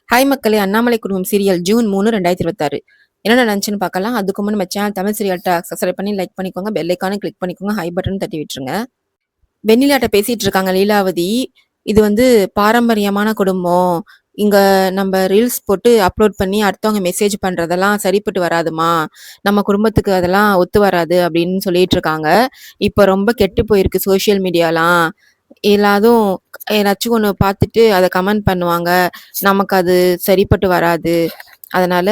Hi மக்களே! அண்ணாமலை குடும்பம் serial June 3, 2026 என்ன நடந்துச்சுன்னு பார்க்கலாம். அதுக்கு முன்னாடி நம்ம சேனல் தமிழ் சீரியல்ட்ட சப்ஸ்கிரைப் பண்ணி லைக் பண்ணிக்கோங்க. பெல் ஐகான கிளிக் பண்ணிக்கோங்க. ஹை பட்டன் தட்டி விட்டுருங்க. வெண்ணிலாட்ட பேசிட்டு இருக்காங்க லீலாவதி. இது வந்து பாரம்பரியமான குடும்பம். இங்க நம்ம ரீல்ஸ் போட்டு அப்லோட் பண்ணி அடுத்தவங்க மெசேஜ் பண்றதெல்லாம் சரிப்பட்டு வராதுமா. நம்ம குடும்பத்துக்கு அதெல்லாம் ஒத்து வராது அப்படின்னு சொல்லிட்டு இருக்காங்க. இப்ப ரொம்ப கெட்டு போயிருக்கு சோசியல் மீடியாலாம். எல்லாரும் ஏதாச்சும் ஒண்ணு பார்த்துட்டு அத கமெண்ட் பண்ணுவாங்க. நமக்கு அது சரிப்பட்டு வராது. அதனால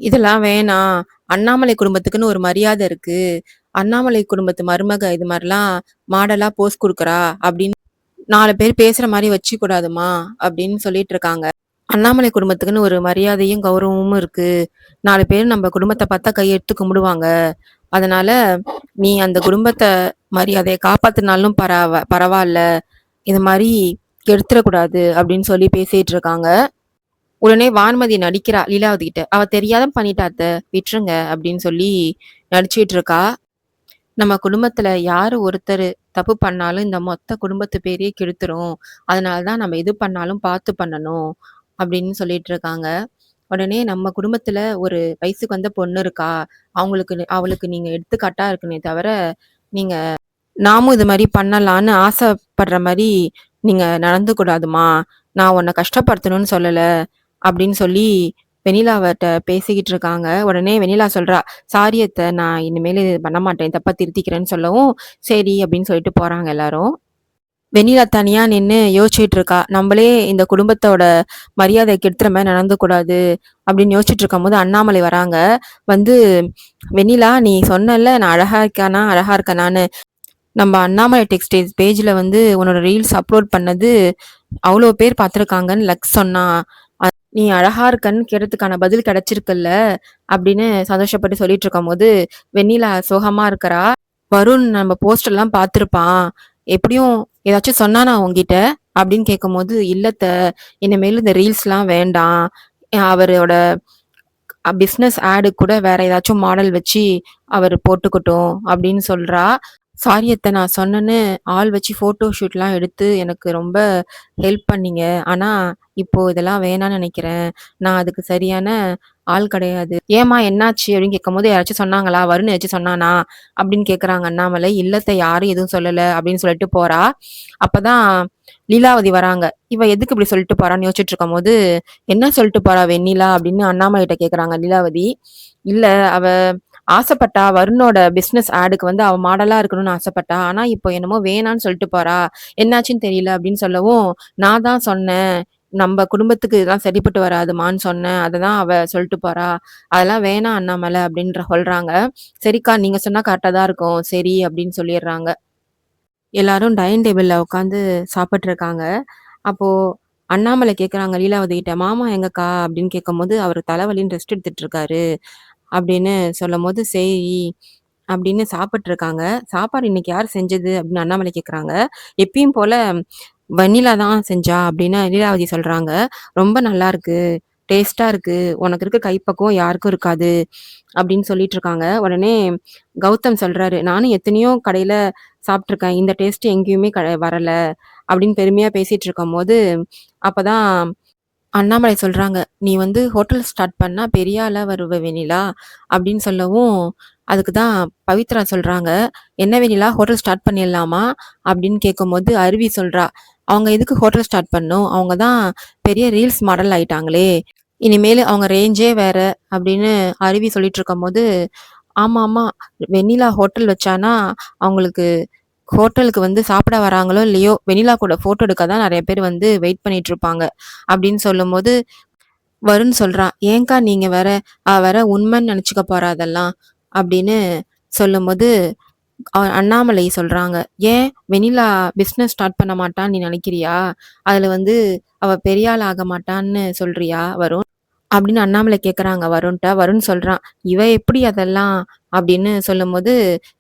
இதெல்லாம் வேணாம். அண்ணாமலை குடும்பத்துக்குன்னு ஒரு மரியாதை இருக்கு. அண்ணாமலை குடும்பத்து மருமக இது மாரிலாம் மாடலா போஸ் குடுக்குறா அப்படின்னு 4 பேர் பேசுற மாரி வச்சுக்கூடாதும்மா அப்படின்னு சொல்லிட்டு இருக்காங்க. அண்ணாமலை குடும்பத்துக்குன்னு ஒரு மரியாதையும், கௌரவமும் இருக்கு. 4 பேர் நம்ம குடும்பத்த பார்த்தா கையெடுத்து கும்பிடுவாங்க. அதனால நீ அந்த குடும்பத்த மரியாதைய காப்பாத்துனாலும் பரவால்ல. இது மாரி கெடுத்துறக்கூடாது அப்படின்னு சொல்லி பேசிட்டு இருக்காங்க. உடனே வான்மதி நடிக்கிறா லீலாவதி கிட்ட. அவ தெரியாத பண்ணிட்டா அத்த, விட்டுருங்க அப்படின்னு சொல்லி நடிச்சிட்டு இருக்கா. நம்ம குடும்பத்துல யாரு ஒருத்தர் தப்பு பண்ணாலும் இந்த மொத்த குடும்பத்து பேரையே கெடுத்துரும். அதனாலதான் நம்ம எது பண்ணாலும் பார்த்து பண்ணணும் அப்படின்னு சொல்லிட்டு இருக்காங்க. உடனே நம்ம குடும்பத்துல ஒரு வயசுக்கு வந்த பொண்ணு இருக்கா. அவளுக்கு நீங்க எடுத்துக்காட்டா இருக்குனே தவிர, நீங்க நாமும் இது மாரி பண்ணலான்னு ஆசைப்படுற மாரி நீங்க நடந்துக்கூடாதும்மா. நான் உன்ன கஷ்டப்படுத்தணும்னு சொல்லல. அப்படின்னு சொல்லி வெண்ணிலாவட்ட பேசிக்கிட்டு இருக்காங்க. உடனே வெண்ணிலா சொல்றா, "சாரி அத்த, நான் இனிமேலு இது பண்ண மாட்டேன். தப்பா திருத்திக்கிறேன்னு" சொல்லவும், சரி அப்படின்னு சொல்லிட்டு போறாங்க எல்லாரும். வெண்ணிலா தனியா நின்னு யோசிச்சுட்டு இருக்கா. நம்மளே இந்த குடும்பத்தோட மரியாதை கெடுத்துற மாரி நடந்துக்கூடாது அப்படின்னு யோசிச்சுட்டு இருக்கும்போது அண்ணாமலை வராங்க. வந்து, "வெண்ணிலா, நீ சொன்னல்ல நான் அழகா இருக்கானா, அழகா இருக்கனான்னு. நம்ம அண்ணாமலை டெக்ஸ்டைல்ஸ் பேஜ்ல வந்து உன்னோட ரீல்ஸ் அப்லோட் பண்ணது அவ்வளோ பேர் பார்த்துருக்காங்கன்னு லக்ஸ் சொன்னா. நீ அழகா இருக்கன்னு கேட்டதுக்கான பதில் கிடைச்சிருக்குல்ல அப்படின்னு சந்தோஷப்பட்டு சொல்லிட்டு இருக்கும்போது வெண்ணிலா சோகமா இருக்கிறா. வருண் நம்ம போஸ்டர்லாம் பார்த்துருப்பான். எப்படியும் ஏதாச்சும் சொன்னானா உன்கிட்ட அப்படின்னு கேட்கும்போது, இல்லத்த, இனிமேல் இந்த ரீல்ஸ்லாம் வேண்டாம். அவரோட பிஸ்னஸ் ஆடு கூட வேற ஏதாச்சும் மாடல் வச்சு அவர் போட்டுக்கட்டும் அப்படின்னு சொல்றா. சாரி அத்த, நான் சொன்னேன்னு ஆள் வச்சு ஃபோட்டோ ஷூட்லாம் எடுத்து எனக்கு ரொம்ப ஹெல்ப் பண்ணீங்க. ஆனா, இப்போ இதெல்லாம் வேணான்னு நெனைக்கிறேன். நான் அதுக்கு சரியான ஆள் கிடையாது. ஏம்மா என்னாச்சு? அப்படின்னு கேட்கும்போது, யாராச்சும் சொன்னாங்களா? வருண் ஏதாச்சும் சொன்னானா? அப்படின்னு கேட்குறாங்க அண்ணாமலை. இல்ல அத்த, யாரும் எதுவும் சொல்லல அப்படின்னு சொல்லிட்டு போறா. அப்பதான் லீலாவதி வராங்க. இவ எதுக்கு இப்படி சொல்லிட்டு போறான்னு யோசிச்சுட்டு இருக்கும்போது, என்ன சொல்லிட்டு போறா வெண்ணிலா அப்படின்னு அண்ணாமலைட்ட கேட்குறாங்க லீலாவதி. இல்ல, அவ ஆசைப்பட்டா. வருணோட பிசினஸ் ஆடுக்கு வந்து அவ மாடலா இருக்கணும்னு ஆசைப்பட்டா. ஆனா இப்போ என்னமோ வேணான்னு சொல்லிட்டு போறா. என்னாச்சுன்னு தெரியல அப்படின்னு சொல்லவும், நான் தான் சொன்னேன். நம்ம குடும்பத்துக்கு இதெல்லாம் சரிப்பட்டு வராதுமான்னு சொன்னேன். அததான் அவ சொல்லிட்டு போறா. அதெல்லாம் வேணாம் அண்ணாமலை அப்படின்ற சொல்றாங்க. சரிக்கா, நீங்க சொன்னா கரெக்டா தான் இருக்கும். சரி அப்படின்னு சொல்லிடுறாங்க. எல்லாரும் டைனிங் டேபிள்ல உட்காந்து சாப்பிட்டு இருக்காங்க. அப்போ அண்ணாமலை கேட்குறாங்க லீலாவதி கிட்ட, மாமா எங்கக்கா அப்படின்னு கேட்கும்போது, அவர் தலைவலின்னு ரெஸ்ட் எடுத்துட்டு இருக்காரு அப்படின்னு சொல்லும்போது, சரி அப்படின்னு சாப்பிட்டுருக்காங்க. சாப்பாடு இன்னைக்கு யார் செஞ்சது அப்படின்னு அண்ணாமலை கேட்குறாங்க. எப்பயும் போல வெண்ணிலா தான் செஞ்சா அப்படின்னு லீலாவதி சொல்றாங்க. ரொம்ப நல்லா இருக்கு. டேஸ்ட்டா இருக்கு. உனக்கு இருக்க கைப்பக்குவம் யாருக்கும் இருக்காது அப்படின்னு சொல்லிட்டு இருக்காங்க. உடனே கௌதம் சொல்றாரு, நானும் எத்தனையோ கடையில சாப்பிட்டுருக்கேன். இந்த டேஸ்ட் எங்கேயுமே வரல அப்படின்னு பெருமையா பேசிட்டு இருக்கும்போது, அப்பதான் அண்ணாமலை சொல்றாங்க, "நீ வந்து ஹோட்டல் ஸ்டார்ட் பண்ணா பெரிய ஆளா வருவ வெண்ணிலா" அப்படின்னு சொல்லவும், அதுக்கு தான் பவித்ரா சொல்றாங்க, "என்ன வெண்ணிலா, ஹோட்டல் ஸ்டார்ட் பண்ணிடலாமா?" அப்படின்னு கேட்கும்போது அருவி சொல்றா, "அவங்க எதுக்கு ஹோட்டல் ஸ்டார்ட் பண்ணணும்? அவங்க தான் பெரிய ரீல்ஸ் மாடல் ஆயிட்டாங்களே. இனிமேலு அவங்க ரேஞ்சே வேற" அப்படின்னு அருவி சொல்லிட்டு இருக்கும்போது, ஆமாமா, வெண்ணிலா ஹோட்டல் வச்சான்னா, அவங்களுக்கு ஹோட்டலுக்கு வந்து சாப்பிட வராங்களோ இல்லையோ, வெண்ணிலா கூட ஃபோட்டோ எடுக்க தான் நெறைய பேர் வந்து வெயிட் பண்ணிட்டு இருப்பாங்க. அப்படின்னு சொல்லும்போது, வருண் சொல்றான், "ஏன்க்கா நீங்க வேற, அவ வேற உண்மைன்னு நெனச்சுக்க போறா அதெல்லாம்" அப்படின்னு சொல்லும்போது, அண்ணாமலை சொல்றாங்க, "ஏன் வெண்ணிலா பிசினஸ் ஸ்டார்ட் பண்ண மாட்டான்னு நீ நெனைக்கிறியா? அதுல வந்து அவ பெரிய ஆள் ஆக மாட்டான்னு சொல்றியா வருண்?" அப்படின்னு அண்ணாமலை கேட்குறாங்க வருண்ட்ட. வருண் சொல்றான், "இவ எப்படி அதெல்லாம்?" அப்படின்னு சொல்லும்போது,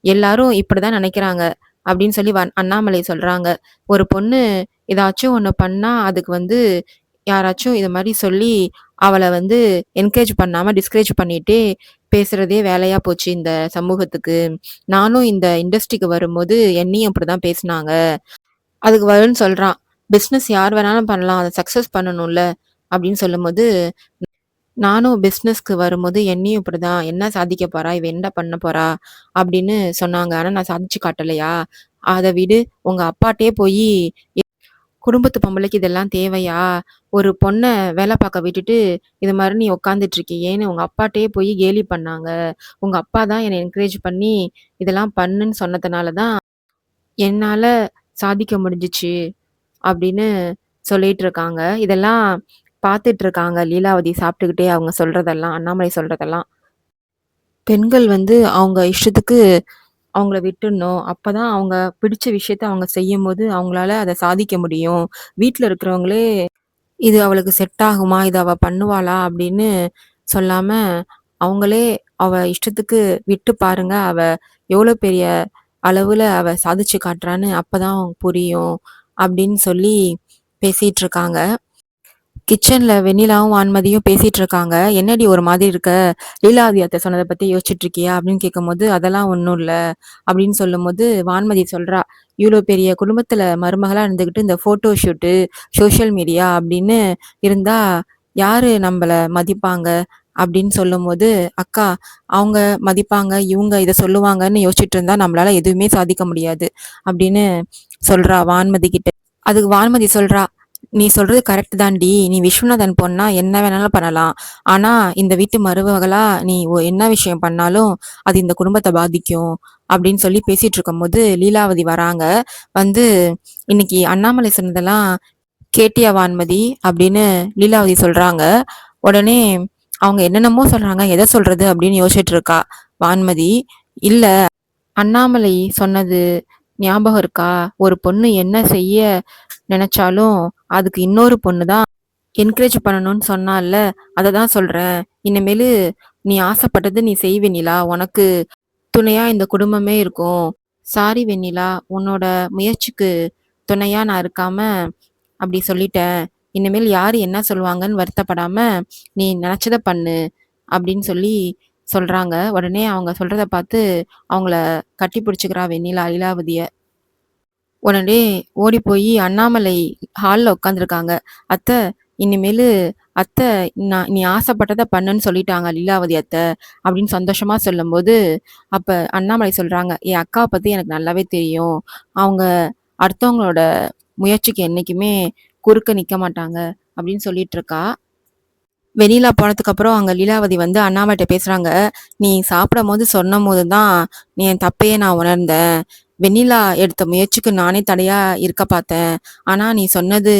"எல்லாரும் இப்படிதான் நெனைக்கிறாங்க" அப்படின்னு சொல்லி அண்ணாமலை சொல்றாங்க. "ஒரு பொண்ணு ஏதாச்சும் ஒண்ணு பண்ணா, அதுக்கு வந்து யாராச்சும் இத மாரி சொல்லி, அவள வந்து என்கரேஜ் பண்ணாம டிஸ்கரேஜ் பண்ணிட்டே பேசுறதே வேலையா போச்சு இந்த சமூகத்துக்கு. நானும் இந்த இண்டஸ்ட்ரிக்கு வரும்போது என்னையும் அப்படிதான் பேசுனாங்க." அதுக்கு வருண் சொல்றான், "பிசினஸ் யார் வேணாலும் பண்ணலாம். அத சக்சஸ் பண்ணணும்ல" அப்படின்னு சொல்லும்போது, நானும் பிசினஸ்க்கு வரும்போது என்னையும் இப்படிதான், "என்ன சாதிக்க போறா? இவ என்ன பண்ண போறா?" அப்படின்னு சொன்னாங்க. ஆனா நான் சாதிச்சு காட்டலையா? அத விடு, உங்க அப்பாட்டயே போயி குடும்பத்து பொம்பளைக்கு இதெல்லாம் தேவையா? ஒரு பொண்ண வேல பாக்க விட்டுட்டு, இது மாரி நீ உட்காந்துட்டு இருக்கியேன்னு உங்க அப்பாட்டயே போய் கேலி பண்ணாங்க. உங்க அப்பா தான் என்ன என்கரேஜ் பண்ணி, இதெல்லாம் பண்ணுன்னு சொன்னதுனால தான் என்னால சாதிக்க முடிஞ்சுச்சு. அப்படின்னு சொல்லிட்டு இருக்காங்க. இதெல்லாம் பார்த்துட்டு இருக்காங்க லீலாவதி சாப்பிட்டுக்கிட்டே அவங்க சொல்றதெல்லாம், அண்ணாமலை சொல்றதெல்லாம். பெண்கள் வந்து அவங்க இஷ்டத்துக்கு அவங்கள விட்டுடணும். அப்பதான் அவங்க பிடிச்ச விஷயத்த அவங்க செய்யும்போது, அவங்களால அத சாதிக்க முடியும். வீட்ல இருக்கிறவங்களே, "இது அவளுக்கு செட் ஆகுமா? இத அவ பண்ணுவாளா?" அப்படின்னு சொல்லாம, அவங்களே அவ இஷ்டத்துக்கு விட்டு பாருங்க. அவ எவ்வளோ பெரிய அளவுல அவ சாதிச்சு காட்டுறான்னு அப்பதான் புரியும். அப்படின்னு சொல்லி பேசிட்டு இருக்காங்க. கிச்சன்ல வெண்ணிலாவும், வான்மதியும் பேசிட்டு இருக்காங்க. "என்னடி ஒரு மாதிரி இருக்க? லீலாவதி அத்தை சொன்னத பத்தி யோசிச்சுட்டு இருக்கியா?" அப்படின்னு கேட்கும்போது, "அதெல்லாம் ஒண்ணும் இல்ல." அப்படின்னு சொல்லும்போது, வான்மதி சொல்றா, "இவ்ளோ பெரிய குடும்பத்துல மருமகளா இருந்துகிட்டு இந்த ஃபோட்டோ ஷூட்டு, சோஷியல் மீடியா அப்படின்னு இருந்தா யாரு நம்பள மதிப்பாங்க?" அப்படின்னு சொல்லும்போது, "அக்கா, அவங்க மதிப்பாங்க, இவங்க இத சொல்லுவாங்கன்னு யோசிச்சுட்டு இருந்தா நம்மளால எதுவுமே சாதிக்க முடியாது." அப்படின்னு சொல்றா வான்மதி கிட்ட. அதுக்கு வான்மதி சொல்றா, "நீ சொல்றது கரெக்ட் தான்டி. நீ விஸ்வநாதன் பொண்ணா என்ன வேணாலும் பண்ணலாம். ஆனா, இந்த வீட்டு மருமகளா நீ என்ன விஷயம் பண்ணாலும், அது இந்த குடும்பத்த பாதிக்கும்." அப்படின்னு சொல்லி பேசிட்டு இருக்கும்போது, லீலாவதி வராங்க. வந்து, "இன்னைக்கு அண்ணாமலை சொன்னதெல்லாம் கேட்டியா வான்மதி?" அப்படின்னு லீலாவதி சொல்றாங்க. உடனே அவங்க என்னென்னமோ சொல்றாங்க. எத சொல்றது அப்படின்னு யோசிச்சுட்டு இருக்கா வான்மதி. "இல்ல, அண்ணாமலை சொன்னது ஞாபகம் இருக்கா? ஒரு பொண்ணு என்ன செய்ய நினைச்சாலும், அதுக்கு இன்னொரு பொண்ணு தான் என்கரேஜ் பண்ணணும்னு சொன்னால்ல, அததான் சொல்றேன். இனிமேலு நீ ஆசைப்பட்டது நீ செய் வெண்ணிலா. உனக்கு துணையா இந்த குடும்பமே இருக்கும். சாரி வெண்ணிலா, உன்னோட முயற்சிக்கு துணையா நான் இருக்காம அப்படி சொல்லிட்டேன். இனிமேல் யாரு என்ன சொல்லுவாங்கன்னு வருத்தப்படாம, நீ நினைச்சத பண்ணு." அப்படின்னு சொல்லி சொல்றாங்க. உடனே அவங்க சொல்றத பார்த்து அவங்கள கட்டி பிடிச்சுக்கிறா வெண்ணிலா லீலாவதிய. உடனே ஓடி போய் அண்ணாமலை ஹால்ல உட்காந்துருக்காங்க. "அத்தை, இனிமேலு அத்தை, நீ ஆசைப்பட்டத பண்ணுன்னு சொல்லிட்டாங்க லீலாவதி அத்தை." அப்படின்னு சந்தோஷமா சொல்லும்போது, அப்ப அண்ணாமலை சொல்றாங்க, "என் அக்காவ பத்தி எனக்கு நல்லாவே தெரியும். அவங்க அடுத்தவங்களோட முயற்சிக்கு என்னைக்குமே குறுக்க நிக்க மாட்டாங்க." அப்படின்னு சொல்லிட்டு இருக்கா. வெண்ணிலா போனதுக்கப்புறம் அங்க லீலாவதி வந்து அண்ணாமலைட்ட பேசுறாங்க. "நீ சாப்பிடும்போது சொன்னம்போது தான் என் தப்பையே நான் உணர்ந்தேன். வெண்ணிலா எடுத்த முயற்சிக்கு நானே தடையா இருக்க பார்த்தேன். ஆனா நீ சொன்னது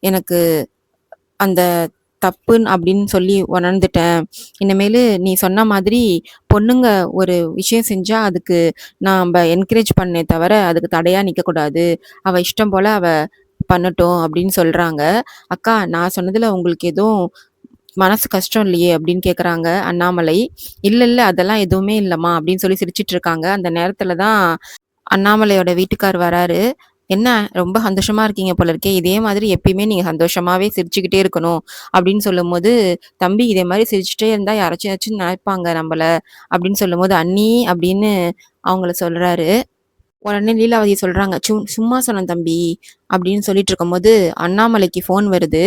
எனக்கு அந்த தப்புன்னு அப்படின்னு சொல்லி உணர்ந்துட்டேன். இனிமேலு நீ சொன்ன மாதிரி பொண்ணுங்க ஒரு விஷயம் செஞ்சா அதுக்கு நாம என்கரேஜ் பண்ணே தவிர, அதுக்கு தடையா நிக்கக்கூடாது. அவ இஷ்டம் போல அவ பண்ணட்டும்." அப்படின்னு சொல்றாங்க. "அக்கா, நான் சொன்னதுல உங்களுக்கு எதுவும் மனசு கஷ்டம் இல்லையே?" அப்படின்னு கேட்குறாங்க அண்ணாமலை. "இல்ல, இல்ல, அதெல்லாம் எதுவுமே இல்லம்மா." அப்படின்னு சொல்லி சிரிச்சுட்டு இருக்காங்க. அந்த நேரத்துல தான் அண்ணாமலையோட வீட்டுக்கார் வராரு. "என்ன, ரொம்ப சந்தோஷமா இருக்கீங்க போல இருக்கே. இதே மாதிரி எப்பயுமே நீங்க சந்தோஷமாவே சிரிச்சுக்கிட்டே இருக்கணும்." அப்படின்னு சொல்லும்போது, "தம்பி, இதே மாரி சிரிச்சுட்டே இருந்தா யாராச்சும் நினைப்பாங்க நம்பள." அப்படின்னு சொல்லும்போது, "அண்ணி" அப்படின்னு அவங்கள சொல்றாரு. உடனே லீலாவதி சொல்றாங்க, சும்மா சொன்னேன் தம்பி." அப்படின்னு சொல்லிட்டு இருக்கும்போது, அண்ணாமலைக்கு ஃபோன் வருது.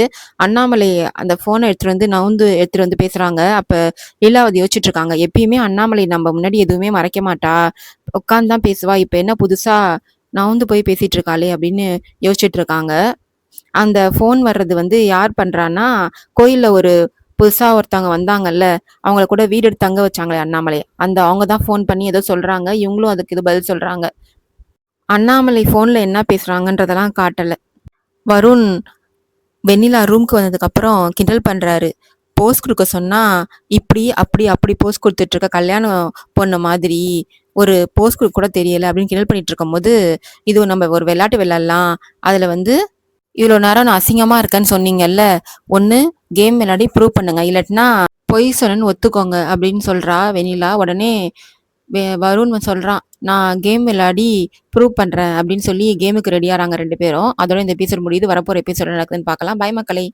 அண்ணாமலை அந்த ஃபோன எடுத்துட்டு வந்து நவுந்து எடுத்துட்டு வந்து பேசுறாங்க. அப்ப லீலாவதி யோசிச்சுட்டு இருக்காங்க, எப்பயுமே அண்ணாமலை நம்ம முன்னாடி எதுவுமே மறைக்க மாட்டா. உட்காந்து தான் பேசுவா. இப்ப என்ன புதுசா நவுந்து போய் பேசிட்டு இருக்காளே அப்படின்னு யோசிச்சுட்டு இருக்காங்க. அந்த ஃபோன் வர்றது வந்து யார் பண்றான்னா, கோயில்ல ஒரு புதுசா ஒருத்தவங்க வந்தாங்கல்ல, அவங்கள கூட வீடு எடுத்து தங்க வச்சாங்களே அண்ணாமலை. அவங்க தான் ஃபோன் பண்ணி ஏதோ சொல்றாங்க. இவங்களும் அதுக்கு ஏதோ பதில் சொல்றாங்க. அண்ணாமலை ஃபோன்ல என்ன பேசுறாங்கன்றதெல்லாம் காட்டல. வருண் வெண்ணிலா ரூம்க்கு வந்ததுக்கப்புறம் கிண்டல் பண்றாரு. போஸ் குடுக்க சொன்னா, இப்டி, அப்படி போஸ் குடுத்துட்டு இருக்க, கல்யாணம் பொண்ணு மாதிரி. ஒரு போஸ் குடுக்க கூட தெரியல அப்படின்னு கிண்டல் பண்ணிட்டு இருக்கும்போது, இது நம்ம ஒரு விளையாட்டு விளையாடலாம். அதுல வந்து இவ்ளோ நேரம் நான் அசிங்கமா இருக்கேன்னு சொன்னீங்கல்ல, ஒண்ணு கேம் விளையாடி ப்ரூவ் பண்ணுங்க. இல்லாட்டினா பொய் சொன்னேன்னு ஒத்துக்கோங்க அப்படின்னு சொல்றா வெண்ணிலா. உடனே வருண் சொல்றான், "நான் கேம் விளையாடி ப்ரூவ் பண்றேன்." அப்படின்னு சொல்லி கேமுக்கு ரெடி ஆறாங்க 2 பேரும். அதோட இந்த எபிசோட் முடியுது. வரப்போற எபிசோட் நடக்குதுன்னு பார்க்கலாம். பாய் மக்களே.